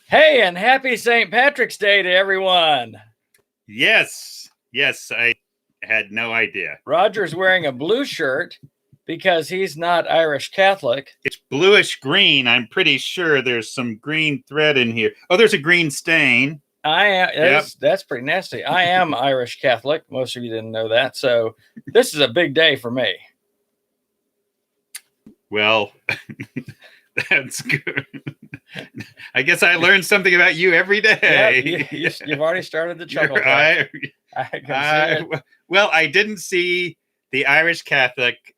Hey, and happy St. Patrick's Day to everyone. Yes, I had no idea. Roger's wearing a blue shirt because he's not Irish Catholic. It's bluish green. I'm pretty sure there's some green thread in here. Oh, there's a green stain. That's pretty nasty. I am Irish Catholic. Most of you didn't know that. So this is a big day for me. Well, that's good. I guess I learned something about you every day. You've already started the chuckle. Well, I didn't see the Irish Catholic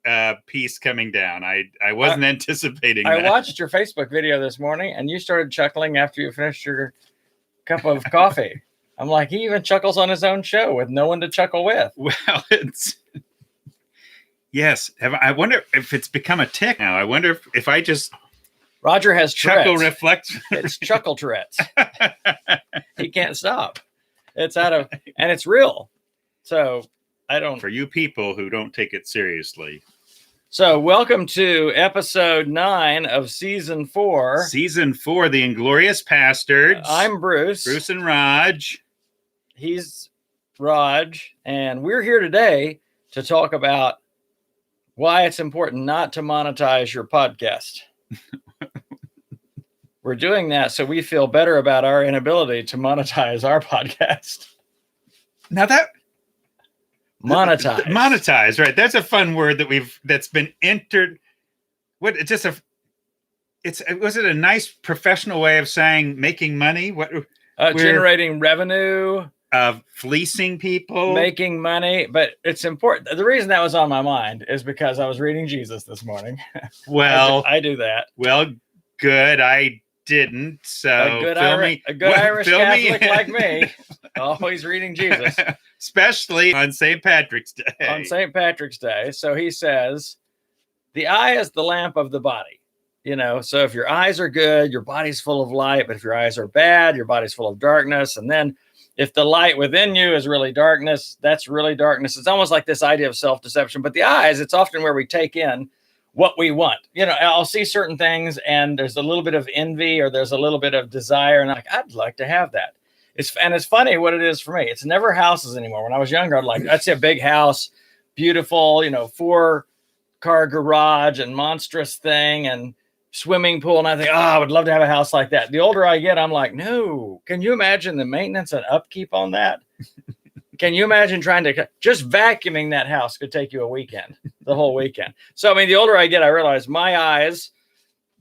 piece coming down. I wasn't anticipating that. I watched your Facebook video this morning, and you started chuckling after you finished your cup of coffee. I'm like, he even chuckles on his own show with no one to chuckle with. Well, yes. I wonder if it's become a tick now. I wonder if I just... Roger has chuckle Tourette's. Reflects. It's chuckle Tourette's. He can't stop. And it's real. So I don't. For you people who don't take it seriously. So welcome to episode 9 of season 4. Season 4, the Inglorious Pastords. I'm Bruce. Bruce and Raj. He's Raj. And we're here today to talk about why it's important not to monetize your podcast. We're doing that so we feel better about our inability to monetize our podcast. Now that monetize, right? That's a fun word that's been entered. Was it a nice professional way of saying making money? Generating revenue, fleecing people, making money. But it's important. The reason that was on my mind is because I was reading Jesus this morning. Well, I do that. Well, good. I didn't. So a good Irish Catholic like me, always reading Jesus, especially on St. Patrick's Day. On St. Patrick's Day. So he says, the eye is the lamp of the body. So if your eyes are good, your body's full of light. But if your eyes are bad, your body's full of darkness. And then if the light within you is really darkness, that's really darkness. It's almost like this idea of self-deception. But the eyes, it's often where we take in what we want. I'll see certain things and there's a little bit of envy or there's a little bit of desire. And I'd like to have that. It's funny what it is for me. It's never houses anymore. When I was younger, I'd see a big house, beautiful, 4-car garage and monstrous thing and swimming pool. And I think, I would love to have a house like that. The older I get, I'm like, no, can you imagine the maintenance and upkeep on that? Can you imagine trying to just vacuuming that house could take you a weekend, the whole weekend. So, the older I get, I realize my eyes,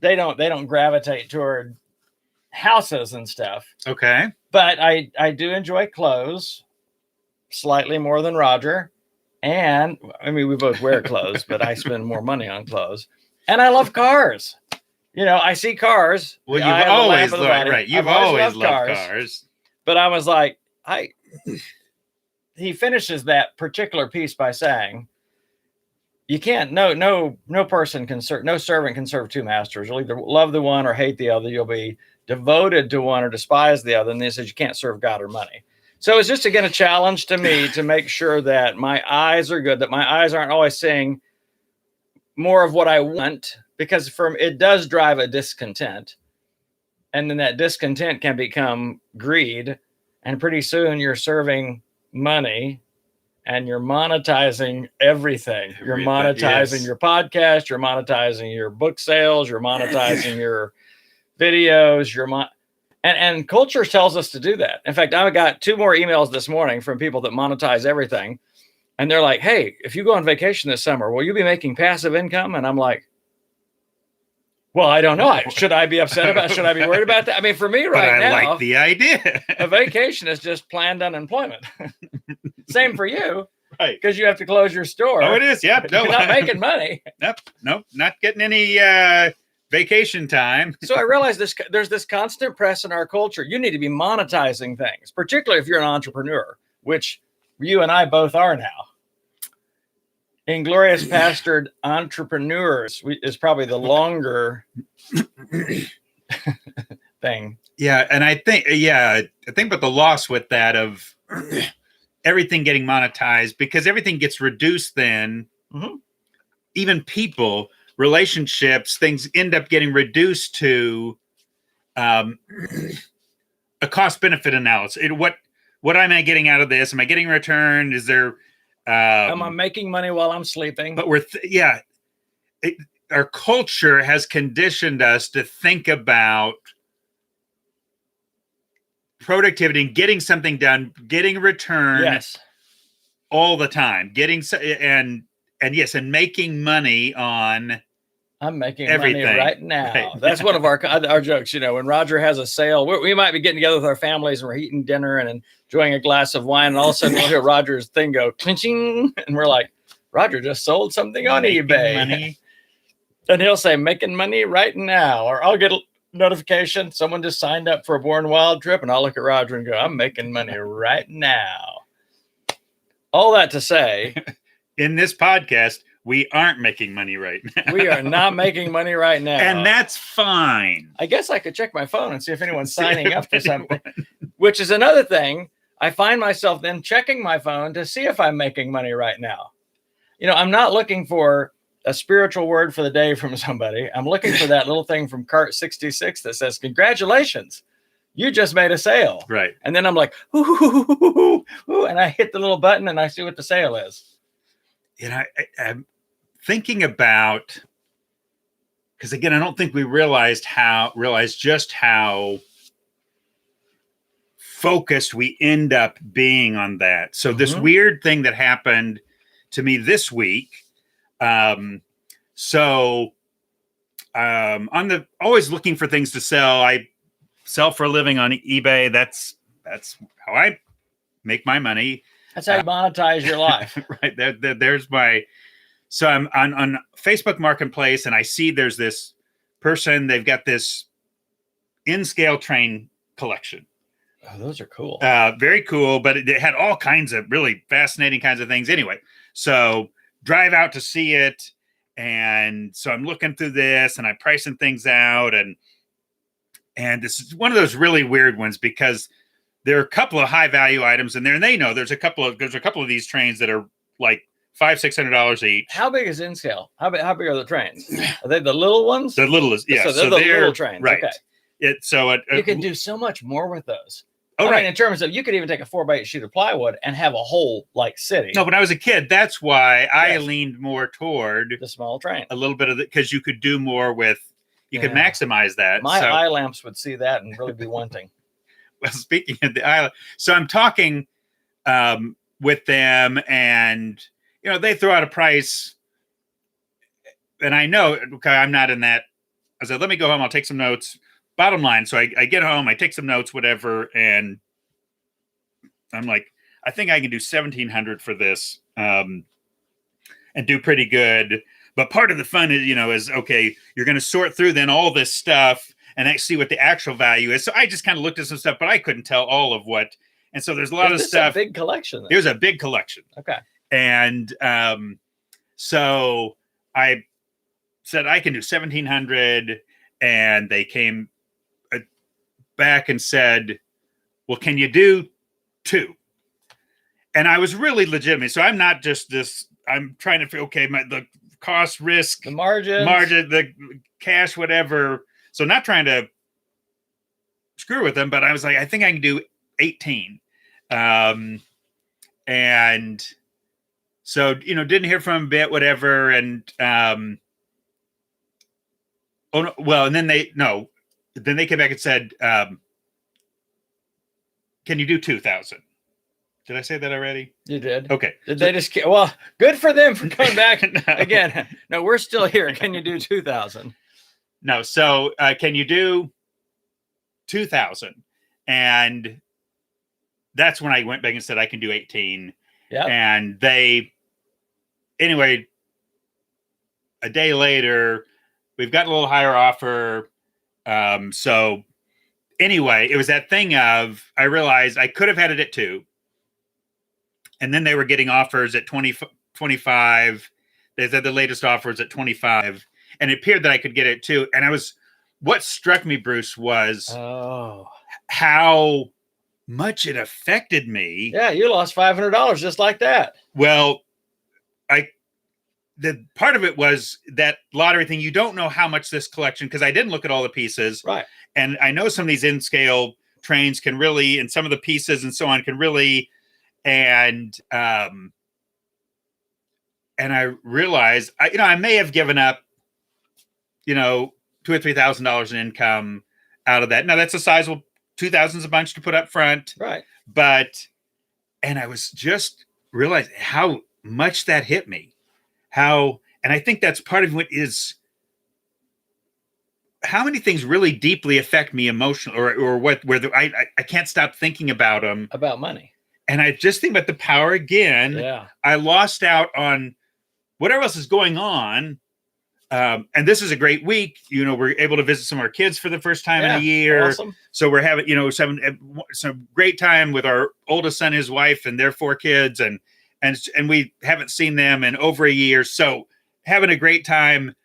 they don't gravitate toward houses and stuff. Okay. But I do enjoy clothes slightly more than Roger. And we both wear clothes, but I spend more money on clothes. And I love cars. I see cars. Well, you've always loved, right. You've always loved cars. But I was like, he finishes that particular piece by saying, you can't, no servant can serve two masters. You'll either love the one or hate the other. You'll be devoted to one or despise the other. And he says you can't serve God or money. So it's just, again, a challenge to me to make sure that my eyes are good, that my eyes aren't always seeing more of what I want, because it does drive a discontent. And then that discontent can become greed. And pretty soon you're serving money and you're monetizing everything. You're monetizing your podcast, you're monetizing your book sales, you're monetizing your videos, and culture tells us to do that. In fact, I got 2 more emails this morning from people that monetize everything. And they're like, hey, if you go on vacation this summer, will you be making passive income? And I'm like, well, I don't know. Should I be upset about it? Should I be worried about that? For me now, I like the idea. A vacation is just planned unemployment. Same for you. Right. Because you have to close your store. Oh, it is. Yep. You're not making money. Nope. Not getting any vacation time. So I realized there's this constant press in our culture. You need to be monetizing things, particularly if you're an entrepreneur, which you and I both are now. Inglorious Pastored Entrepreneurs is probably the longer thing. Yeah, and I think but the loss with that of everything getting monetized, because everything gets reduced then. Mm-hmm. Even people, relationships, things end up getting reduced to a cost benefit analysis. What am I getting out of this? Am I getting a return? Is there Am I making money while I'm sleeping? But our culture has conditioned us to think about productivity and getting something done, getting a return, yes, all the time, and making money on. I'm making everything money right now. Right. That's one of our jokes. When Roger has a sale, we might be getting together with our families and we're eating dinner and enjoying a glass of wine, and all of a sudden we'll hear Roger's thing go clinching, and we're like, Roger just sold something on eBay. Money. And he'll say, making money right now. Or I'll get a notification, someone just signed up for a Born Wild trip, and I'll look at Roger and go, I'm making money right now. All that to say, in this podcast, we aren't making money right now. We are not making money right now. And that's fine. I guess I could check my phone and see if anyone's signing up for something, which is another thing. I find myself then checking my phone to see if I'm making money right now. I'm not looking for a spiritual word for the day from somebody. I'm looking for that little thing from Cart 66 that says, congratulations, you just made a sale. Right. And then I'm like, ooh, and I hit the little button and I see what the sale is. I'm thinking about, because again, I don't think we realized just how focused we end up being on that. So this weird thing that happened to me this week. On the always looking for things to sell. I sell for a living on eBay. That's how I make my money. That's how you monetize your life. Right. There's my. So I'm on Facebook Marketplace, and I see there's this person. They've got this in-scale train collection. Oh, those are cool. Very cool, but it had all kinds of really fascinating kinds of things. Anyway, so drive out to see it, and so I'm looking through this, and I'm pricing things out, and this is one of those really weird ones because there are a couple of high value items in there, and they know there's a couple of these trains that are like $500-$600 each. How big is in scale? How big are the trains? Are they the little ones? The littlest, yeah. So they're the little trains, right? Okay. You can do so much more with those. Oh, right. In terms of, you could even take a 4x8 sheet of plywood and have a whole city. No, when I was a kid, that's why I leaned more toward the small train. A little bit of it, because you could do more with. You could maximize that. My eye lamps would see that and really be wanting. Well, speaking of the eye, so I'm talking with them, and they throw out a price, and I know, okay, I'm not in that. I said, let me go home. I'll take some notes. Bottom line, so I get home, I take some notes, whatever, and I'm like, I think I can do $1,700 for this, and do pretty good. But part of the fun is okay, you're going to sort through then all this stuff and see what the actual value is. So I just kind of looked at some stuff, but I couldn't tell all of what. And so there's a lot of stuff. A big collection. There's a big collection. Okay. And so I said I can do $1,700, and they came back and said, well, can you do 2? And I was really legitimate. So I'm not just this, I'm trying to figure, okay, the cost, risk, the margin, the cash, whatever. So not trying to screw with them, but I was like, I think I can do 18. And so, didn't hear from him a bit, whatever. And, and then they came back and said, can you do 2,000? Did I say that already? You did. Okay. Did they just, well, good for them for coming back. Again, no, we're still here. Can you do 2,000? No. So can you do 2,000? And that's when I went back and said, I can do 18. Yeah. And anyway, a day later, we've got a little higher offer. So anyway, it was that thing of, I realized I could have had it at 2. And then they were getting offers at 25. They said the latest offer is at 25. And it appeared that I could get it too. And what struck me, Bruce, was how much it affected me. Yeah, you lost $500 just like that. Well, the part of it was that lottery thing. You don't know how much this collection, because I didn't look at all the pieces. Right. And I know some of these in scale trains can really, and some of the pieces and so on can really, and I realized, I may have given up, $2,000 or $3,000 in income out of that. Now that's a sizable, 2,000's a bunch to put up front, Right. And I was just realized how much that hit me, and I think that's part of what is, how many things really deeply affect me emotionally, I can't stop thinking about them. About money. And I just think about the power again. Yeah. I lost out on whatever else is going on. And this is a great week. We're able to visit some of our kids for the first time in a year. Awesome. So we're having, some great time with our oldest son, his wife, and their 4 kids. And we haven't seen them in over a year. So having a great time.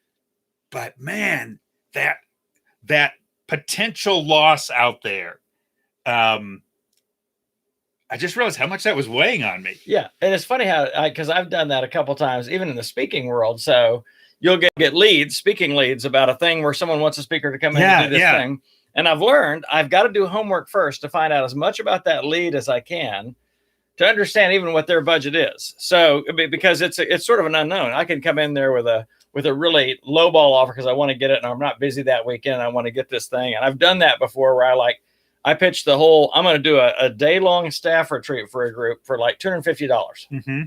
But man, that potential loss out there. I just realized how much that was weighing on me. Yeah. And it's funny how, because I've done that a couple times, even in the speaking world. So you'll get leads, speaking leads about a thing where someone wants a speaker to come in and do this thing. And I've learned I've got to do homework first to find out as much about that lead as I can to understand even what their budget is. So because it's sort of an unknown. I can come in there with a really low ball offer because I want to get it and I'm not busy that weekend. I want to get this thing. And I've done that before where I pitched the whole, I'm going to do a day-long staff retreat for a group for like $250. Mm-hmm.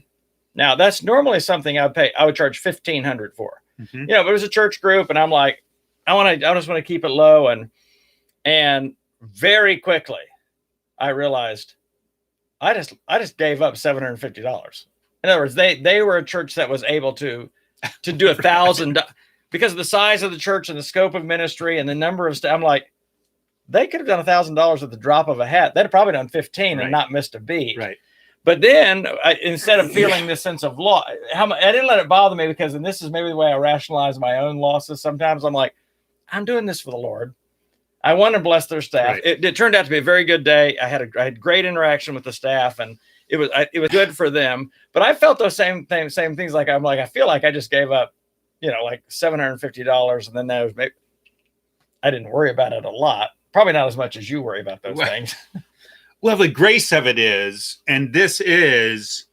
Now that's normally something I would charge $1,500 for. Mm-hmm. But it was a church group and I'm like, I just want to keep it low. And very quickly I realized I just gave up $750. In other words, they were a church that was able to do $1,000 because of the size of the church and the scope of ministry and the number of I'm like, they could have done $1,000 at the drop of a hat. They'd have probably done 15 and not missed a beat. Right. But then instead of feeling this sense of loss, I didn't let it bother me because, and this is maybe the way I rationalize my own losses. Sometimes I'm like, I'm doing this for the Lord. I want to bless their staff. Right. It turned out to be a very good day. I had great interaction with the staff and it was good for them. But I felt those same things. I feel like I just gave up, like $750. And then there was I didn't worry about it a lot. Probably not as much as you worry about those things. Well, the grace of it is, and this is,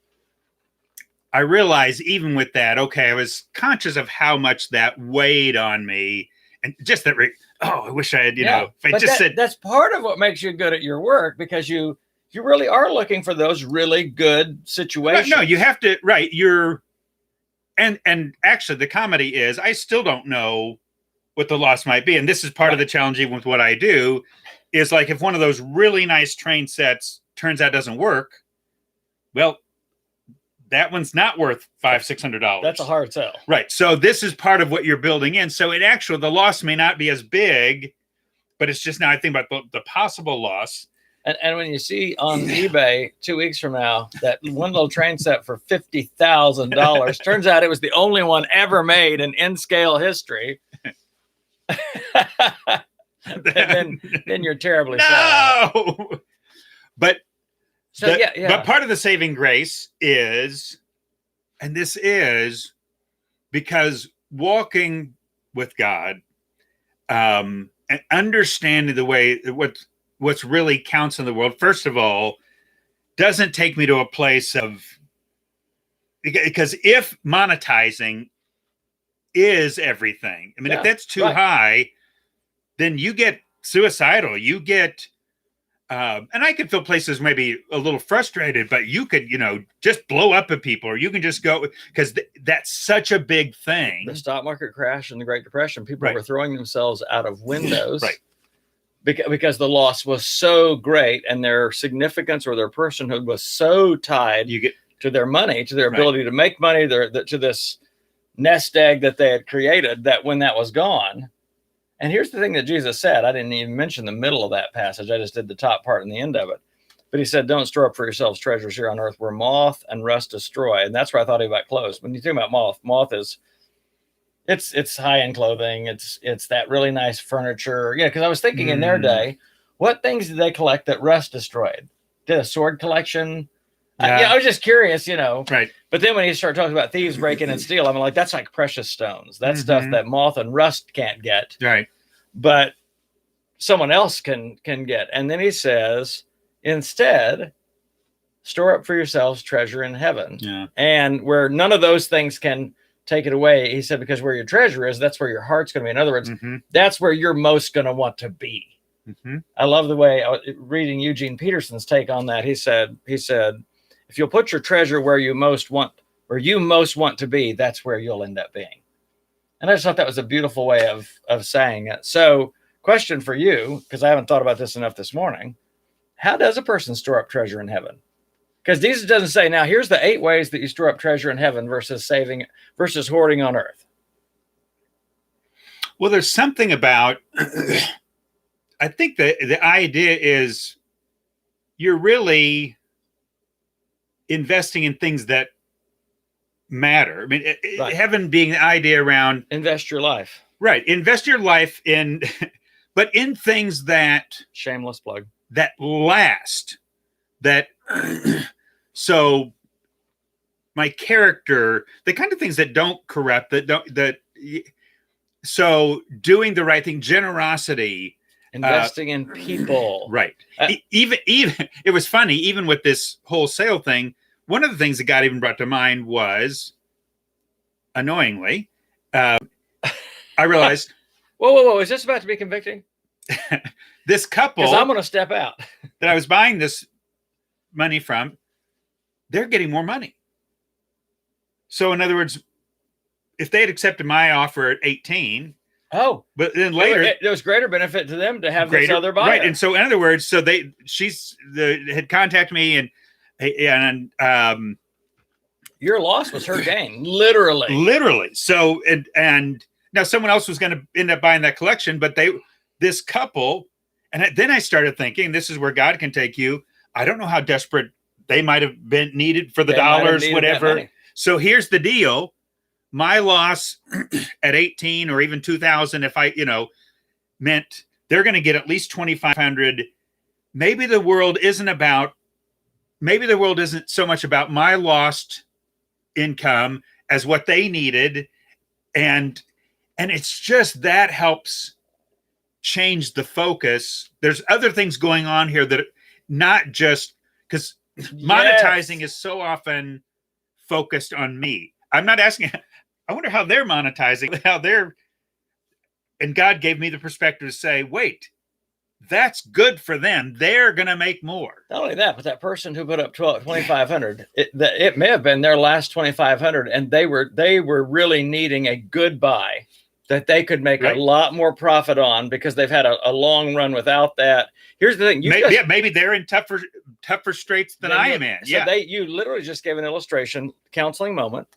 I realize even with that, okay, I was conscious of how much that weighed on me. And just that, I wish I had, if I just said. That's part of what makes you good at your work because you really are looking for those really good situations. No, you have to, right. And actually the comedy is, I still don't know what the loss might be. And this is part of the challenge even with what I do is like, if one of those really nice train sets turns out doesn't work, well, that one's not worth $500-$600. That's a hard sell. Right. So this is part of what you're building in. So the loss may not be as big, but it's just now I think about the possible loss. And when you see on eBay 2 weeks from now that one little train set for $50,000, turns out it was the only one ever made in N-scale history. then you're terribly sad. But but part of the saving grace is, and this is because walking with God, and understanding the way what's really counts in the world, first of all, doesn't take me to a place of, because if monetizing is everything, if that's too high, then you get suicidal. You get, and I could feel places maybe a little frustrated, but you could, just blow up at people, or you can just go, because that's such a big thing. The stock market crash and the Great Depression, people were throwing themselves out of windows. Right. Because the loss was so great and their significance or their personhood was so tied to their money, to their ability to make money, to this nest egg that they had created, that when that was gone. And here's the thing that Jesus said. I didn't even mention the middle of that passage. I just did the top part and the end of it. But he said, don't store up for yourselves treasures here on earth where moth and rust destroy. And that's where I thought about clothes. When you think about moth is, it's high-end clothing. It's that really nice furniture. Yeah, because I was thinking in their day, what things did they collect that rust destroyed? Did a sword collection? I was just curious, Right. But then when you start talking about thieves breaking and steal, I'm like, that's like precious stones. That's stuff that moth and rust can't get. Right. But someone else can get. And then he says, instead, store up for yourselves treasure in heaven. Yeah. And where none of those things can take it away, he said, because where your treasure is, that's where your heart's going to be. In other words, that's where you're most going to want to be. I love the way, reading Eugene Peterson's take on that. He said, if you'll put your treasure where you most want to be, that's where you'll end up being. And I just thought that was a beautiful way of saying it. So, question for you, because I haven't thought about this enough this morning. How does a person store up treasure in heaven? Because Jesus doesn't say, now here's the 8 ways that you store up treasure in heaven versus hoarding on earth. Well, there's something about, I think that the idea is you're really investing in things that matter. I mean, Right. Heaven being the idea around invest your life. Right. Invest your life in, but in things that shameless plug, that last, that, so my character, the kind of things that don't corrupt, so doing the right thing, generosity, investing in people. Right. Even it was funny, even with this whole sale thing, one of the things that God even brought to mind was, annoyingly, I realized, whoa, is this about to be convicting? This couple, because I'm going to step out, that I was buying this money from, they're getting more money. So in other words, if they had accepted my offer at 18, but then later there was greater benefit to them to have this other buyer. Right. And so in other words, so had contacted me and your loss was her gain, literally. So and now someone else was going to end up buying that collection, but this couple, and then I started thinking, this is where God can take you. I don't know how desperate they might have been needed for the dollars, whatever. So here's the deal. My loss at 18 or even 2000, if I, meant they're going to get at least 2,500. Maybe the world isn't so much about my lost income as what they needed. And it's just, that helps change the focus. There's other things going on here that not just because monetizing is so often focused on me. I'm not asking, I wonder how they're monetizing, and God gave me the perspective to say, wait, that's good for them. They're going to make more. Not only that, but that person who put up 2,500, it may have been their last 2,500, and they were really needing a good buy that they could make a lot more profit on because they've had a long run without that. Here's the thing. Maybe they're in tougher straits than I am in. So you literally just gave an illustration, counseling moment,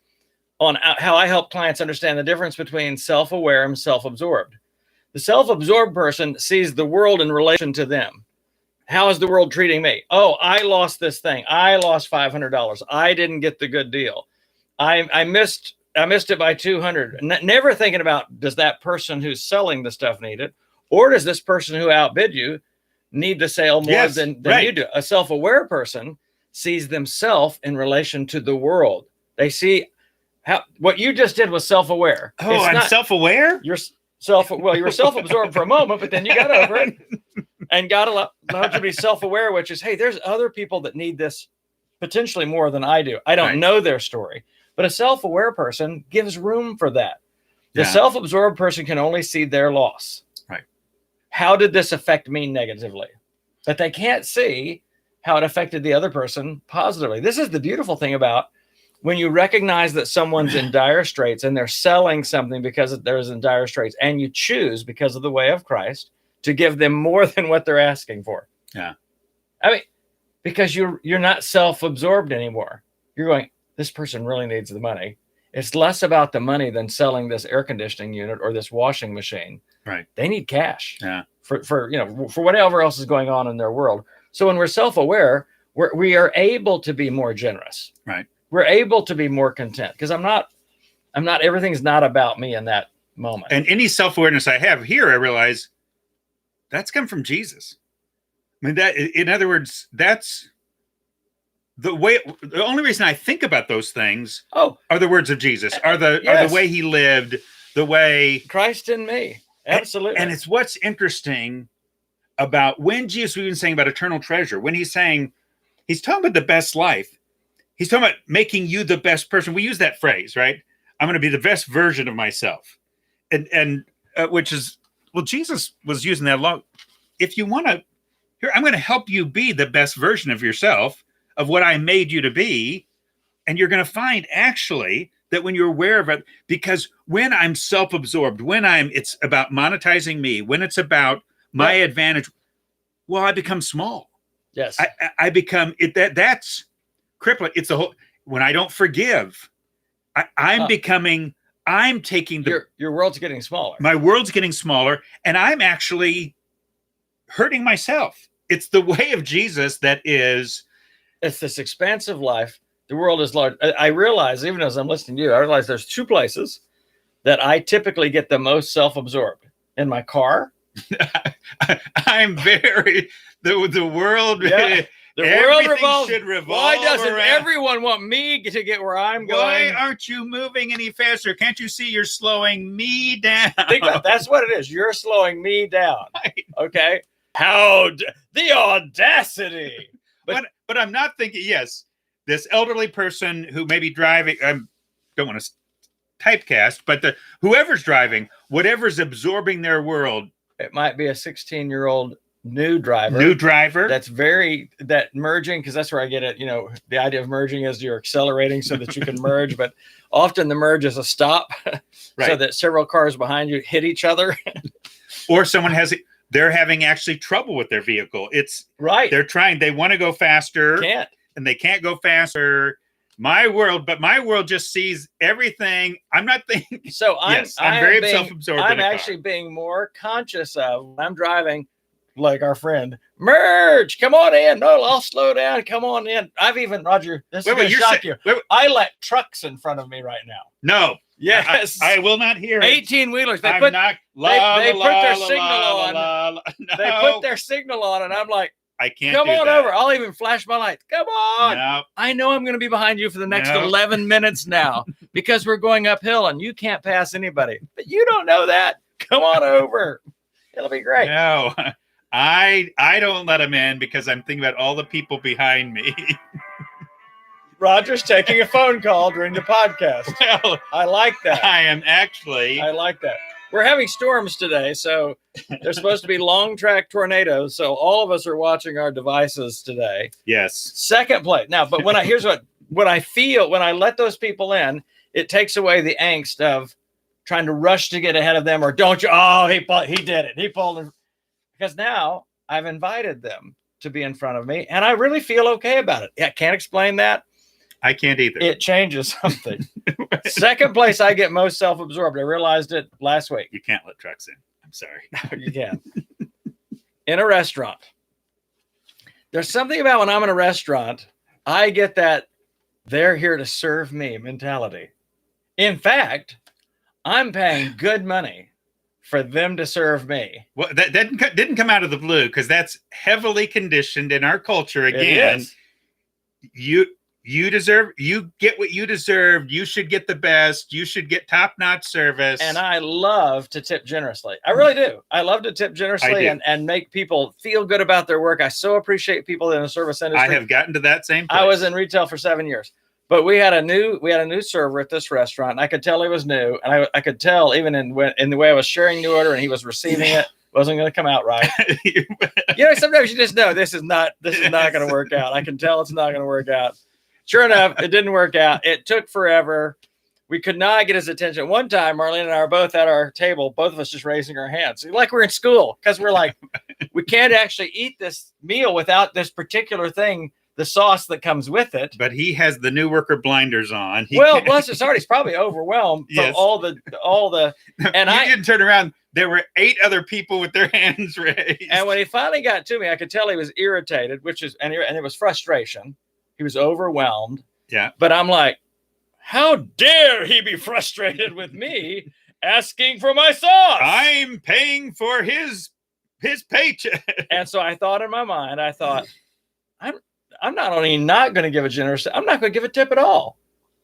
on how I help clients understand the difference between self-aware and self-absorbed. The self-absorbed person sees the world in relation to them. How is the world treating me? Oh, I lost this thing. I lost $500. I didn't get the good deal. I missed it by 200. Never thinking about, does that person who's selling the stuff need it? Or does this person who outbid you need the sale more than you do? A self-aware person sees themselves in relation to the world. They see what you just did was self-aware. Oh, I'm self-aware? You were self-absorbed for a moment, but then you got over it. And God allowed you to be self-aware, which is, hey, there's other people that need this potentially more than I do. I don't know their story. But a self-aware person gives room for that. The self-absorbed person can only see their loss. Right. How did this affect me negatively? But they can't see how it affected the other person positively. This is the beautiful thing about when you recognize that someone's in dire straits and they're selling something because they're in dire straits, and you choose, because of the way of Christ, to give them more than what they're asking for. Yeah. I mean, because you're not self-absorbed anymore. You're going, this person really needs the money. It's less about the money than selling this air conditioning unit or this washing machine. Right. They need cash. Yeah. For whatever else is going on in their world. So when we're self-aware, we are able to be more generous. Right. We're able to be more content because I'm not, everything's not about me in that moment. And any self-awareness I have here, I realize that's come from Jesus. I mean, that, in other words, that's the only reason I think about those things are the words of Jesus, are the way he lived, the way Christ in me. Absolutely. And it's what's interesting about when Jesus was even saying about eternal treasure, when he's talking about the best life, he's talking about making you the best person. We use that phrase, right? I'm going to be the best version of myself. And which is, well, Jesus was using that a lot. If you want to, here, I'm going to help you be the best version of yourself, of what I made you to be. And you're going to find actually that when you're aware of it, because when I'm self-absorbed, it's about monetizing me, when it's about my advantage, well, I become small. Yes. I become it. That's crippling. It's the whole, when I don't forgive, I'm taking your world's getting smaller. My world's getting smaller, and I'm actually hurting myself. It's the way of Jesus that is. It's this expansive life. The world is large. I realize, even as I'm listening to you, I realize there's two places that I typically get the most self-absorbed. In my car. I'm very, the world. Yeah. The world revolves. Why doesn't around. Everyone want me to get where I'm going? Why aren't you moving any faster? Can't you see you're slowing me down? Think about it. That's what it is. You're slowing me down. Right. Okay. The audacity. But I'm not thinking, yes, this elderly person who may be driving, I don't want to typecast, but whoever's driving, whatever's absorbing their world. It might be a 16-year-old new driver. That's that merging, because that's where I get it. You know, the idea of merging is you're accelerating so that you can merge, but often the merge is a stop, right, so that several cars behind you hit each other. Or someone they're having actually trouble with their vehicle. It's right. They want to go faster. Can't. And they can't go faster. My world just sees everything. I'm not thinking. So I'm very self-absorbed. I'm actually being more conscious of when I'm driving, like our friend, merge, come on in. No, I'll slow down. Come on in. I've even, Roger, this is going to shock you. I let trucks in front of me right now. No. Yes. I will not hear it. 18-wheelers. They put their signal on. They put their signal on, and I'm like, I can't. Come on over. I'll even flash my lights. Come on. No. I know I'm going to be behind you for the next 11 minutes now because we're going uphill and you can't pass anybody. But you don't know that. Come on over. It'll be great. No, I don't let them in because I'm thinking about all the people behind me. Roger's taking a phone call during the podcast. Well, I like that. I am actually. I like that. We're having storms today, so there's supposed to be long track tornadoes. So all of us are watching our devices today. Yes. Second place. Now, but here's what I feel when I let those people in, it takes away the angst of trying to rush to get ahead of them, or don't you? Oh, he did it. He pulled it. Because now I've invited them to be in front of me, and I really feel okay about it. I can't explain that. I can't either. It changes something. Second place, I get most self-absorbed. I realized it last week. You can't let trucks in. I'm sorry. You can. In a restaurant. There's something about when I'm in a restaurant, I get that they're here to serve me mentality. In fact, I'm paying good money for them to serve me. Well, that didn't come out of the blue, because that's heavily conditioned in our culture. Again, you get what you deserve. You should get the best. You should get top-notch service. And I love to tip generously. I really do. I love to tip generously and make people feel good about their work. I so appreciate people in the service industry. I have gotten to that same place. I was in retail for 7 years. But we had a new server at this restaurant, and I could tell he was new. And I could tell even in the way I was sharing the order and he was receiving it, wasn't going to come out right. Sometimes you just know this is not going to work out. I can tell it's not going to work out. Sure enough, it didn't work out. It took forever. We could not get his attention. One time, Marlene and I are both at our table, both of us just raising our hands, like we're in school, because we're like, we can't actually eat this meal without this particular thing, the sauce that comes with it. But he has the new worker blinders on. Bless his heart, he's probably overwhelmed from all the. And you didn't turn around. There were 8 other people with their hands raised. And when he finally got to me, I could tell he was irritated, and it was frustration. He was overwhelmed. Yeah. But I'm like, how dare he be frustrated with me asking for my sauce? I'm paying for his paycheck. And so I thought in my mind, I'm not only not going to give a generous, I'm not going to give a tip at all.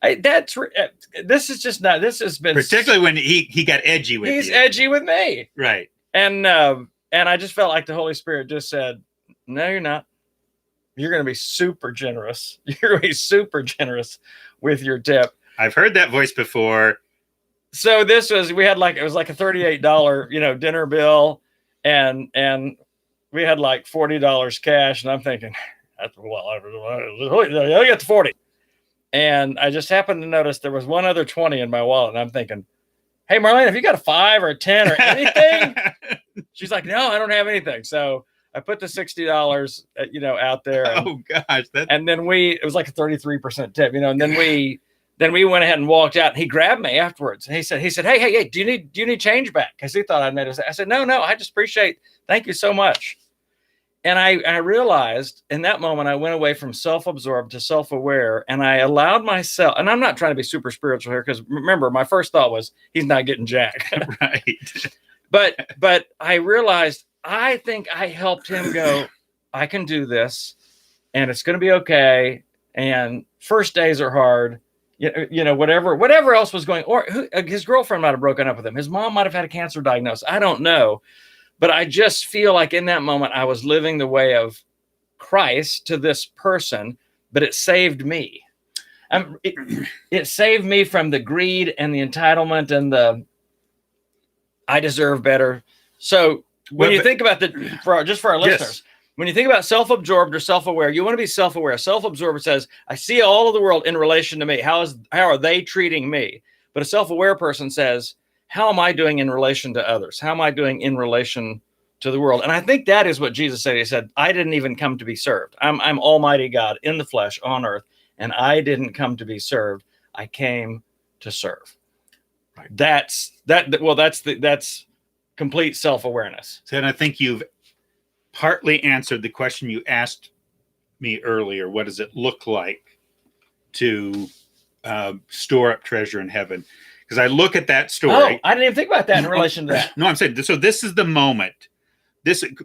This has been, particularly when he got edgy with you. He's edgy with me. Right. And And I just felt like the Holy Spirit just said, no, you're not. You're going to be super generous. You're going to be super generous with your tip. I've heard that voice before. So it was like a $38, dinner bill, and we had like $40 cash, and I'm thinking, I got the 40. And I just happened to notice there was one other 20 in my wallet, and I'm thinking, hey, Marlene, have you got a 5 or a 10 or anything? She's like, no, I don't have anything. So I put the $60, out there. And, oh gosh. And then it was like a 33% tip, and then we went ahead and walked out, and he grabbed me afterwards. And he said, hey, do you need change back? Cause he thought I'd made it. I said, no, I just thank you so much. And I realized in that moment, I went away from self-absorbed to self-aware, and I allowed myself, and I'm not trying to be super spiritual here, because remember, my first thought was, he's not getting jack. Right. But I realized, I think I helped him go, I can do this, and it's going to be okay. And first days are hard, whatever else was going, or his girlfriend might have broken up with him. His mom might have had a cancer diagnosis. I don't know. But I just feel like in that moment, I was living the way of Christ to this person, but it saved me. It saved me from the greed and the entitlement and the I deserve better. So when you think about for our listeners, yes. When you think about self-absorbed or self-aware, you want to be self-aware. Self-absorbed says, I see all of the world in relation to me. How are they treating me? But a self-aware person says, how am I doing in relation to others? How am I doing in relation to the world? And I think that is what Jesus said. He said, I didn't even come to be served. I'm Almighty God in the flesh on earth, and I didn't come to be served. I came to serve. Right. That's complete self-awareness. So, and I think you've partly answered the question you asked me earlier. What does it look like to store up treasure in heaven? Because I look at that story. Oh, I didn't even think about that in relation to that. No, I'm saying, so this is the moment.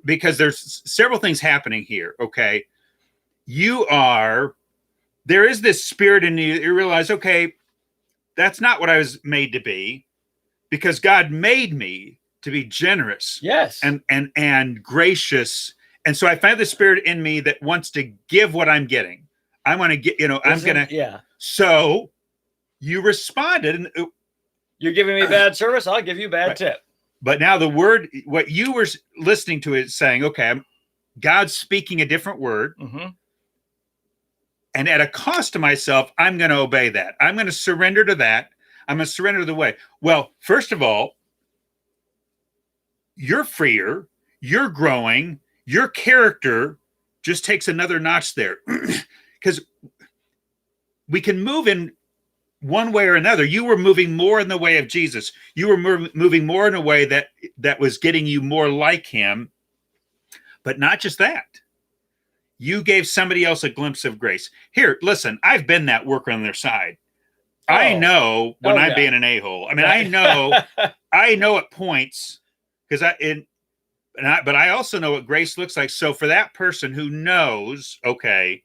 Because there's several things happening here, okay? There is this spirit in you that you realize, okay, that's not what I was made to be, because God made me to be generous. Yes. And gracious. And so I find the spirit in me that wants to give what I'm getting. I want to get, Yeah. So you responded, and you're giving me bad service, I'll give you bad tip. But now what you were listening to is saying, okay, God's speaking a different word. Mm-hmm. And at a cost to myself, I'm going to obey that. I'm going to surrender to that. I'm going to surrender to the way. Well, first of all, you're freer, you're growing, your character just takes another notch there. Because we can move in one way or another. You were moving more in the way of Jesus. You were moving more in a way that was getting you more like him. But not just that. You gave somebody else a glimpse of grace. Here, listen, I've been that worker on their side. Oh. I know when I'm being an a-hole. I mean, I know at points, but I also know what grace looks like. So for that person who knows, okay,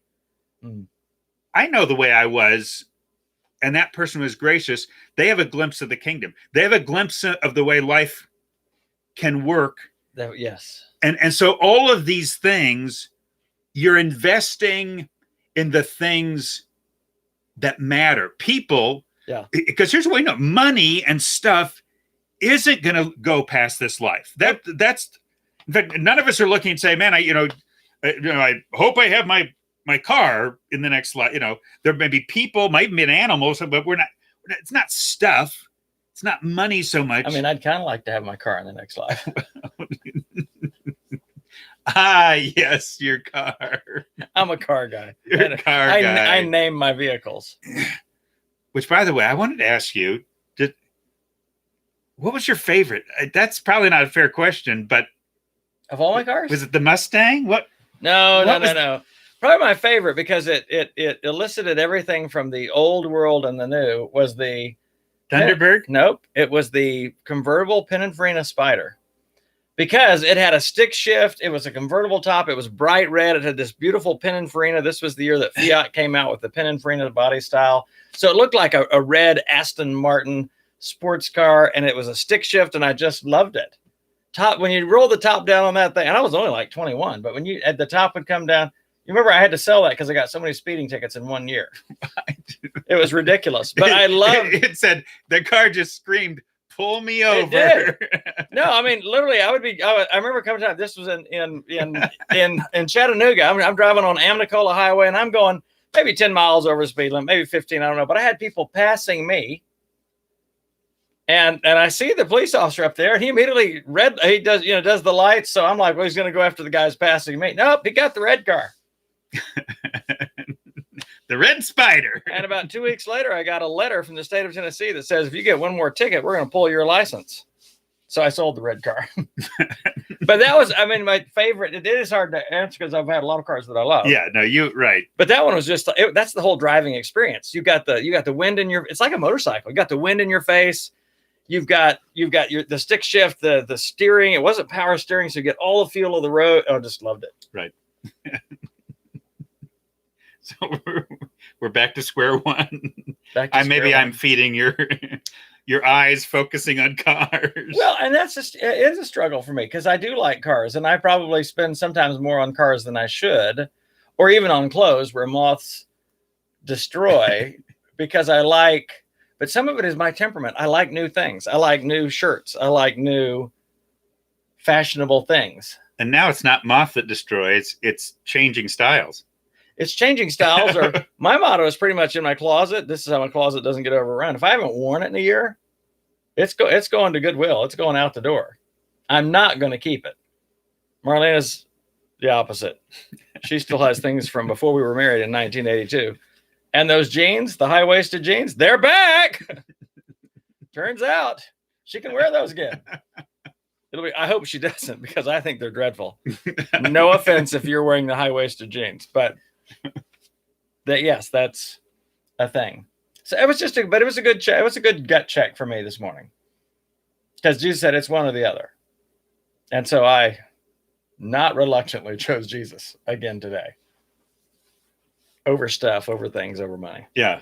I know the way I was, and that person was gracious, they have a glimpse of the kingdom. They have a glimpse of the way life can work. Yes. And so all of these things, you're investing in the things that matter. People, because here's what we know, money and stuff isn't going to go past this life. That's, in fact, none of us are looking and say, man, I hope I have my car in the next life. There may be people, might even be animals, but it's not stuff. It's not money so much. I mean, I'd kind of like to have my car in the next life. Yes, your car. I'm a car guy. You're a car guy. I name my vehicles. Which, by the way, I wanted to ask you, what was your favorite? That's probably not a fair question, but of all my cars? Was it the Mustang? What? No. Probably my favorite, because it elicited everything from the old world and the new, was the Thunderbird? Nope. It was the convertible Pininfarina Spider. Because it had a stick shift, it was a convertible top, it was bright red, it had this beautiful Pininfarina. This was the year that Fiat came out with the Pininfarina body style. So it looked like a red Aston Martin sports car, and it was a stick shift, and I just loved it. when you roll the top down on that thing, and I was only like 21, but when you at the top would come down, you remember I had to sell that because I got so many speeding tickets in 1 year. It was ridiculous, but I loved it. Said the car just screamed, "Pull me over!" It did. No, I mean literally, I remember coming down. This was in Chattanooga. I'm driving on Amnicola Highway, and I'm going maybe 10 miles over the speed limit, maybe 15. I don't know, but I had people passing me. And I see the police officer up there, and he immediately does the lights. So I'm like, well, he's going to go after the guys passing me. Nope, he got the red car. The red spider. And about 2 weeks later, I got a letter from the state of Tennessee that says, if you get one more ticket, we're going to pull your license. So I sold the red car. But that was, I mean, my favorite. It is hard to answer because I've had a lot of cars that I love. Yeah, no, right. But that one was just, that's the whole driving experience. You got the wind in your, it's like a motorcycle. You got the wind in your face. You've got the stick shift, the steering. It wasn't power steering, so you get all the feel of the road. Oh, just loved it. Right. So we're back to square one. I'm feeding your eyes focusing on cars. Well, and that's just, it is a struggle for me because I do like cars, and I probably spend sometimes more on cars than I should, or even on clothes where moths destroy because I like. But some of it is my temperament. I like new things. I like new shirts. I like new fashionable things. And now it's not moth that destroys, it's changing styles. It's changing styles. Or my motto is pretty much in my closet. This is how my closet doesn't get overrun. If I haven't worn it in a year, it's going to Goodwill. It's going out the door. I'm not going to keep it. Marlena's the opposite. She still has things from before we were married in 1982. And those jeans, the high-waisted jeans, they're back. Turns out she can wear those again. I hope she doesn't, because I think they're dreadful. No offense if you're wearing the high-waisted jeans, but yes, that's a thing. So it was it was a good check. It was a good gut check for me this morning, because Jesus said it's one or the other. And so I not reluctantly chose Jesus again today. Over stuff, over things, over money. Yeah.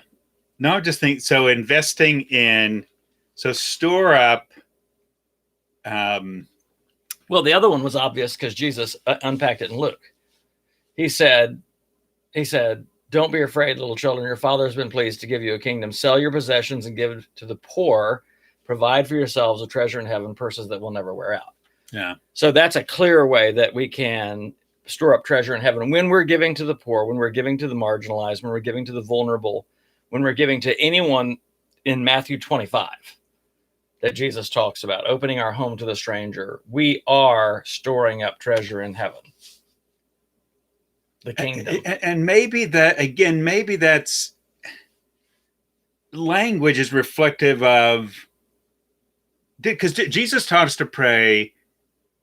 No, I just think so. Investing in, so store up. Well, the other one was obvious because Jesus unpacked it in Luke. He said, "Don't be afraid, little children. Your Father has been pleased to give you a kingdom. Sell your possessions and give it to the poor. Provide for yourselves a treasure in heaven, purses that will never wear out." Yeah. So that's a clear way that we can store up treasure in heaven when we're giving to the poor, when we're giving to the marginalized, when we're giving to the vulnerable, when we're giving to anyone in Matthew 25 that Jesus talks about, opening our home to the stranger. We are storing up treasure in heaven, the kingdom. And maybe that's language is reflective of, because Jesus taught us to pray,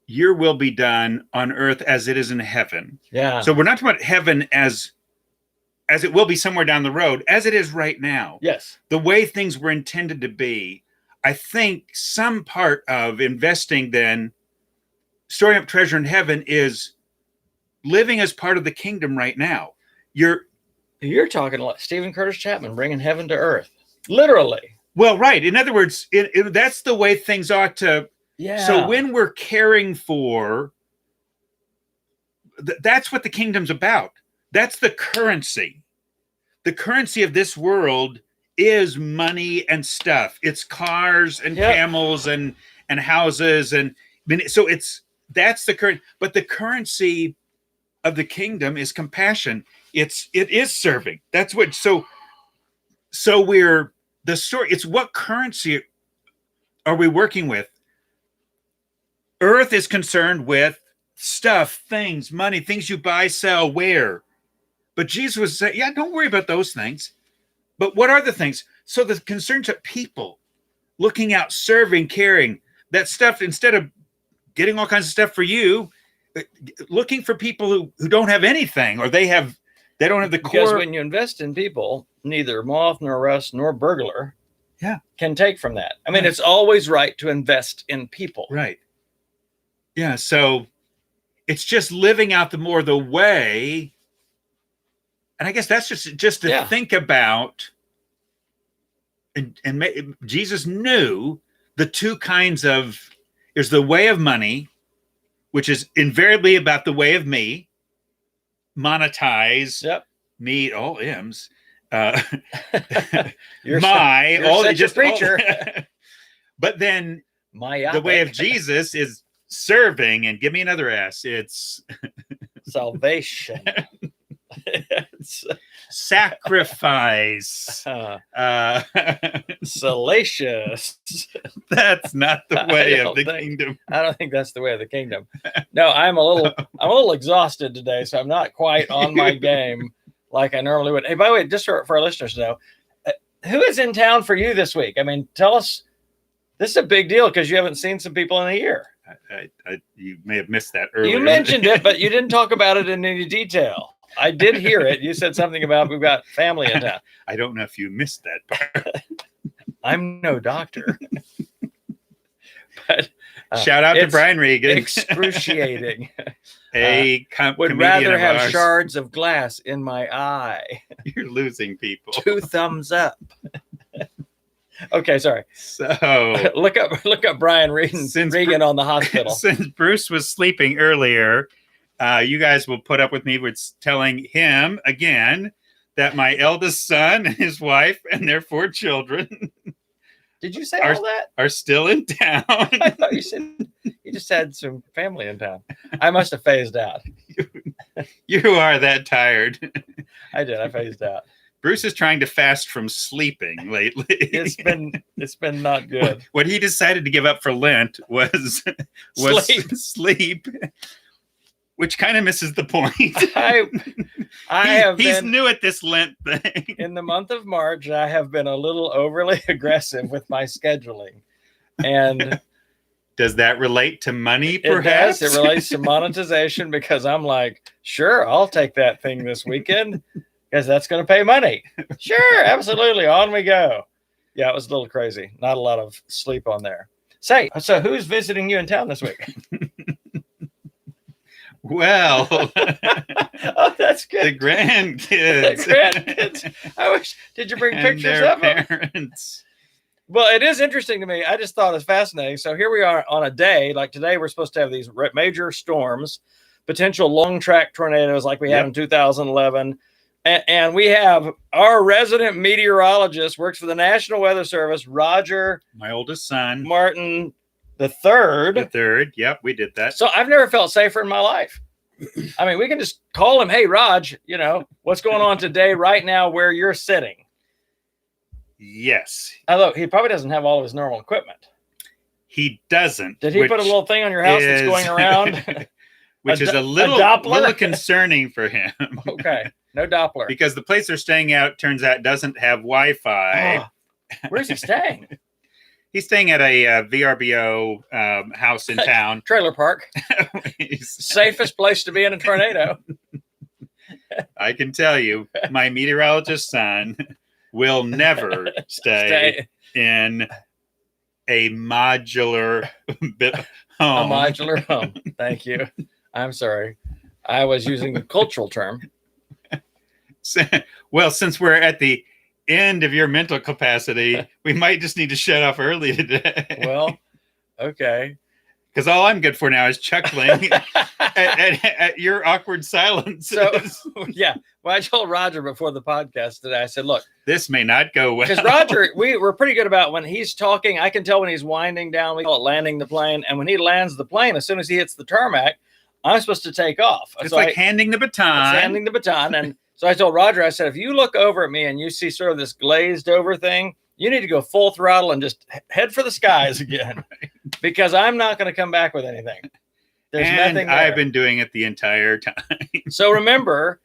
your will be done on earth as it is in heaven. Yeah. So we're not talking about heaven as it will be somewhere down the road, as it is right now. Yes. The way things were intended to be. I think some part of investing, then storing up treasure in heaven, is living as part of the kingdom right now. You're talking like Stephen Curtis Chapman, bringing heaven to earth. Literally. Well, right. In other words, that's the way things ought to. Yeah. So when we're caring for, that's what the kingdom's about. That's the currency. The currency of this world is money and stuff. It's cars and camels and houses. And so that's the current, but the currency of the kingdom is compassion. It is serving. That's what, so we're the story. It's what currency are we working with? Earth is concerned with stuff, things, money, things you buy, sell, wear. But Jesus was saying, yeah, don't worry about those things. But what are the things? So the concerns of people, looking out, serving, caring, that stuff, instead of getting all kinds of stuff for you, looking for people who don't have anything, or they don't have the core. Because when you invest in people, neither moth nor rust nor burglar can take from that. I mean, It's always right to invest in people. Right. Yeah. So it's just living out the way. And I guess that's just to think about. And Jesus knew the two kinds of, There's the way of money, which is invariably about the way of me. Monetize. Yep. Me, all M's. You're such a preacher. But then Myopic. the way of Jesus is serving, and give me another S. It's salvation. It's sacrifice. Salacious. That's not the way of the kingdom. I don't think that's the way of the kingdom. No, I'm a little exhausted today, so I'm not quite on my game like I normally would. Hey, by the way, just for our listeners to know, who is in town for you this week? I mean, tell us. This is a big deal because you haven't seen some people in a year. You may have missed that earlier. You mentioned it, but you didn't talk about it in any detail. I did hear it. You said something about we've got family in town. I don't know if you missed that part. I'm no doctor. But shout out to Brian Regan. Excruciating. Would rather have shards of glass in my eye. You're losing people. 2 thumbs up. Okay, sorry. So look up Brian Regan on the hospital. Since Bruce was sleeping earlier, you guys will put up with me with telling him again that my eldest son and his wife and their 4 children. Did you say all that? Are still in town. I thought you said you just had some family in town. I must have phased out. You are that tired. I did. I phased out. Bruce is trying to fast from sleeping lately. It's been not good. What he decided to give up for Lent was sleep, which kind of misses the point. He's new at this Lent thing. In the month of March, I have been a little overly aggressive with my scheduling. And does that relate to money, perhaps? It relates to monetization because I'm like, sure, I'll take that thing this weekend because that's going to pay money. Sure, absolutely. On we go. Yeah, it was a little crazy. Not a lot of sleep on there. So who's visiting you in town this week? Well, oh, that's good. The grandkids. Did you bring pictures of them? Parents. Well, it is interesting to me. I just thought it's fascinating. So here we are on a day like today. We're supposed to have these major storms, potential long track tornadoes like we had in 2011. And we have our resident meteorologist, works for the National Weather Service, Roger. My oldest son. Martin the third. Yep, we did that. So I've never felt safer in my life. I mean, we can just call him. Hey, Raj, what's going on today, right now, where you're sitting? Yes. Although he probably doesn't have all of his normal equipment. He doesn't. Did he put a little thing on your house that's going around? Which is a little concerning for him. Okay. No Doppler. Because the place they're staying at, turns out, doesn't have Wi-Fi. Oh, where's he staying? He's staying at a VRBO house in town. Trailer park. Safest place to be in a tornado. I can tell you, my meteorologist son will never stay in a modular home. A modular home. Thank you. I'm sorry. I was using the cultural term. Well, since we're at the end of your mental capacity, we might just need to shut off early today. Well, okay. Because all I'm good for now is chuckling at your awkward silence. So, yeah. Well, I told Roger before the podcast today, I said, look. This may not go well. Because Roger, we're pretty good about when he's talking, I can tell when he's winding down. We call it landing the plane. And when he lands the plane, as soon as he hits the tarmac, I'm supposed to take off. It's like handing the baton. It's handing the baton. And so I told Roger, I said, if you look over at me and you see sort of this glazed over thing, you need to go full throttle and just head for the skies again, because I'm not going to come back with anything. There's nothing there. I've been doing it the entire time. So remember,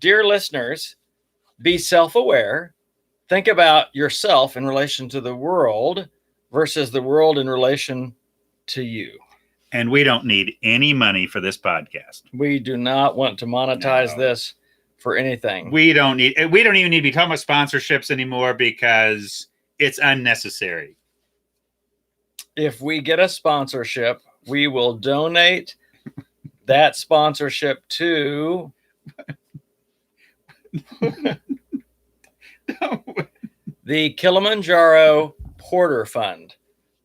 dear listeners, be self-aware. Think about yourself in relation to the world versus the world in relation to you. And we don't need any money for this podcast. We do not want to monetize this for anything. We don't even need to be talking about sponsorships anymore because it's unnecessary. If we get a sponsorship, we will donate that sponsorship to the Kilimanjaro Porter Fund.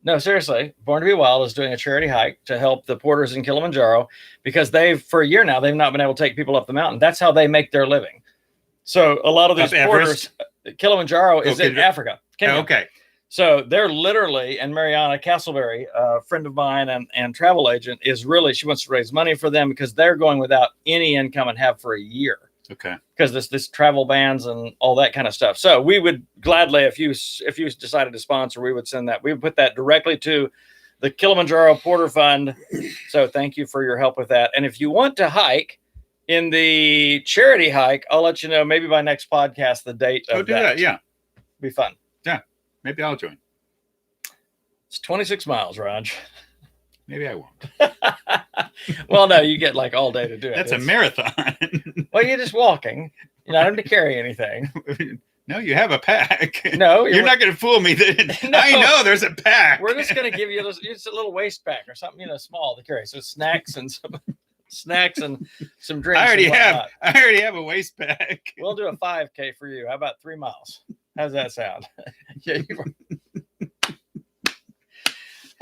No, seriously, Born to Be Wild is doing a charity hike to help the porters in Kilimanjaro because for a year now, they've not been able to take people up the mountain. That's how they make their living. So a lot of these porters, Kilimanjaro is in Africa. Kenya. Okay. So they're literally, and Mariana Castleberry, a friend of mine and travel agent, she wants to raise money for them because they're going without any income and have for a year. Okay. Because this travel bans and all that kind of stuff. So we would gladly, if you decided to sponsor, we would send that. We would put that directly to the Kilimanjaro Porter Fund. So thank you for your help with that. And if you want to hike in the charity hike, I'll let you know maybe by next podcast the date of that. Yeah. Be fun. Yeah. Maybe I'll join. It's 26 miles, Raj. Maybe I won't. Well, no, you get like all day to do it. That's a marathon. Well, you're just walking. You're not having to carry anything. No, you have a pack. No, you're not going to fool me. No. I know there's a pack. We're just going to give you just a little waist pack or something, small to carry. So snacks and some drinks. I already have a waist pack. We'll do a 5K for you. How about 3 miles? How's that sound? Yeah.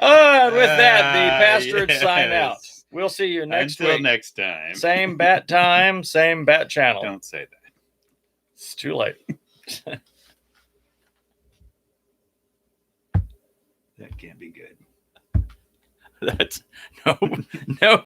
Oh, with that, the pastorage sign out. We'll see you next week. Until next time. Same bat time, same bat channel. Don't say that. It's too late. That can't be good. That's no.